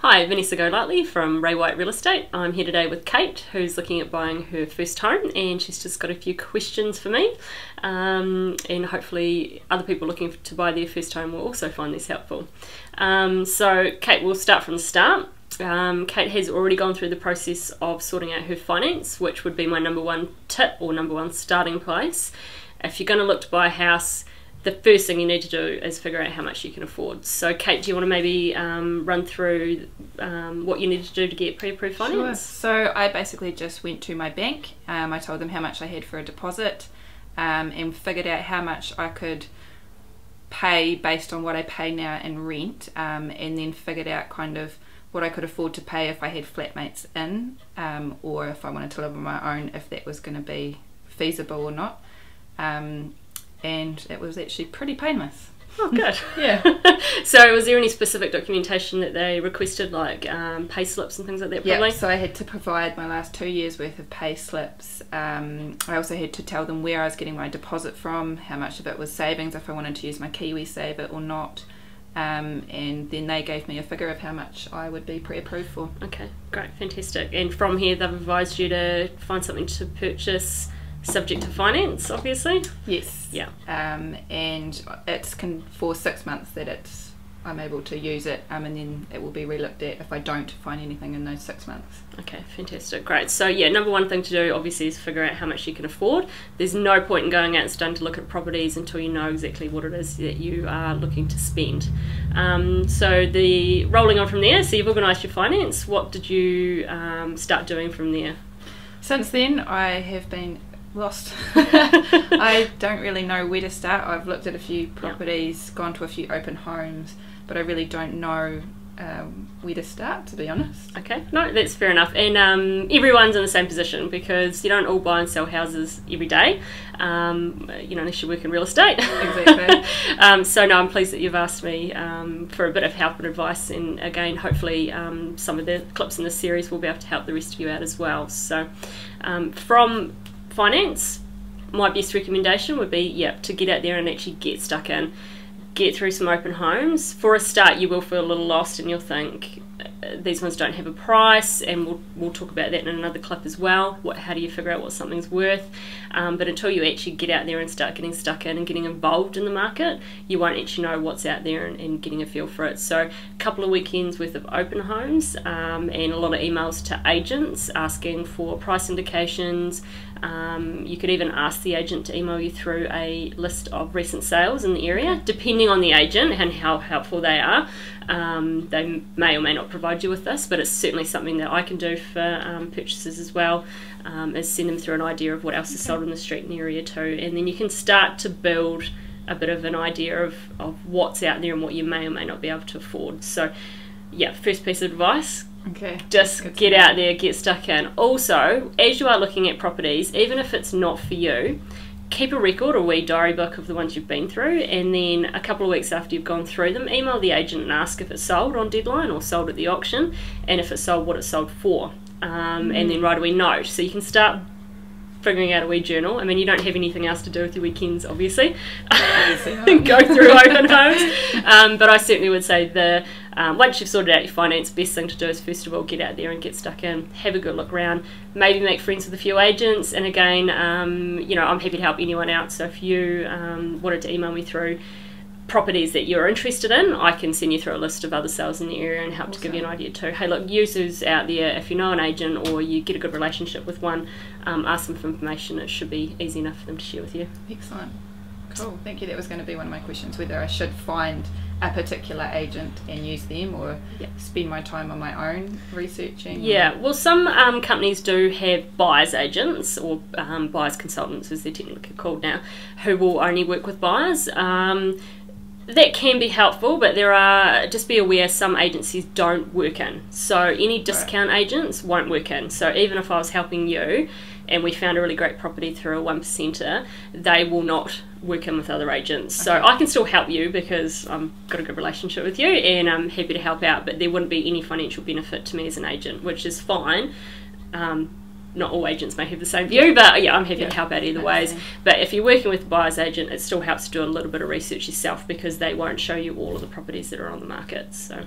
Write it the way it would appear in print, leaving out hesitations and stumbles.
Hi, Vanessa Golightly from Ray White Real Estate. I'm here today with Kate, who's looking at buying her first home, and she's just got a few questions for me, and hopefully other people looking to buy their first home will also find this helpful. So Kate, we'll start from the start. Kate has already gone through the process of sorting out her finance, which would be my number one tip or number one starting place. If you're going to look to buy a house, the first thing you need to do is figure out how much you can afford. So Kate, do you want to maybe run through what you need to do to get pre-approved finance? Sure. So I basically just went to my bank. I told them how much I had for a deposit and figured out how much I could pay based on what I pay now in rent, and then figured out kind of what I could afford to pay if I had flatmates in, or if I wanted to live on my own, if that was going to be feasible or not. And it was actually pretty painless. Oh, good. Yeah. So was there any specific documentation that they requested, like pay slips and things like that? Probably? Yeah, so I had to provide my last 2 years worth of pay slips. I also had to tell them where I was getting my deposit from, how much of it was savings, if I wanted to use my KiwiSaver or not. And then they gave me a figure of how much I would be pre-approved for. Okay, great, fantastic. And from here they've advised you to find something to purchase subject to finance, obviously? Yes. Yeah. And it's for 6 months that I'm able to use it, and then it will be re-looked at if I don't find anything in those 6 months. Okay, fantastic, great. So yeah, number one thing to do obviously is figure out how much you can afford. There's no point in going out and starting to look at properties until you know exactly what it is that you are looking to spend. So the rolling on from there, so you've organised your finance. What did you start doing from there? Since then I have been lost. I don't really know where to start. I've looked at a few properties, gone to a few open homes, but I really don't know where to start, to be honest. Okay, no, that's fair enough. And everyone's in the same position because you don't all buy and sell houses every day, unless you work in real estate. Exactly. So no, I'm pleased that you've asked me for a bit of help and advice, and again, hopefully some of the clips in this series will be able to help the rest of you out as well. So from finance, my best recommendation would be to get out there and actually get stuck in, get through some open homes. For a start you will feel a little lost and you'll think these ones don't have a price, and we'll talk about that in another clip as well. How do you figure out what something's worth? But until you actually get out there and start getting stuck in and getting involved in the market, you won't actually know what's out there and getting a feel for it. So a couple of weekends worth of open homes, and a lot of emails to agents asking for price indications. You could even ask the agent to email you through a list of recent sales in the area, depending on the agent and how helpful they are. They may or may not provide you with this, but it's certainly something that I can do for purchasers as well, is send them through an idea of what else is sold in the street and area too, and then you can start to build a bit of an idea of what's out there and what you may or may not be able to afford. So yeah, first piece of advice, just get out there, get stuck in. Also, as you are looking at properties, even if it's not for you, keep a record or wee diary book of the ones you've been through, and then a couple of weeks after you've gone through them, email the agent and ask if it's sold on deadline or sold at the auction, and if it's sold, what it's sold for, and then write a wee note so you can start figuring out a wee journal. I mean, you don't have anything else to do with your weekends, obviously. Go through open homes, but I certainly would say once you've sorted out your finance, best thing to do is first of all get out there and get stuck in, have a good look around, maybe make friends with a few agents. And again, I'm happy to help anyone out, so if you wanted to email me through properties that you're interested in, I can send you through a list of other sales in the area and help to give you an idea too. Hey look, users out there, if you know an agent or you get a good relationship with one, ask them for information. It should be easy enough for them to share with you. Excellent. Cool, thank you. That was going to be one of my questions, whether I should find a particular agent and use them, or spend my time on my own researching. Yeah, well, some companies do have buyers agents, or buyers consultants as they're technically called now, who will only work with buyers. That can be helpful, but just be aware some agencies don't work in. So any discount agents won't work in. So even if I was helping you and we found a really great property through a 1%er, they will not work in with other agents. So I can still help you because I've got a good relationship with you and I'm happy to help out, but there wouldn't be any financial benefit to me as an agent, which is fine. Not all agents may have the same view, but yeah, I'm happy to help out either ways. But if you're working with a buyer's agent, it still helps to do a little bit of research yourself because they won't show you all of the properties that are on the market. So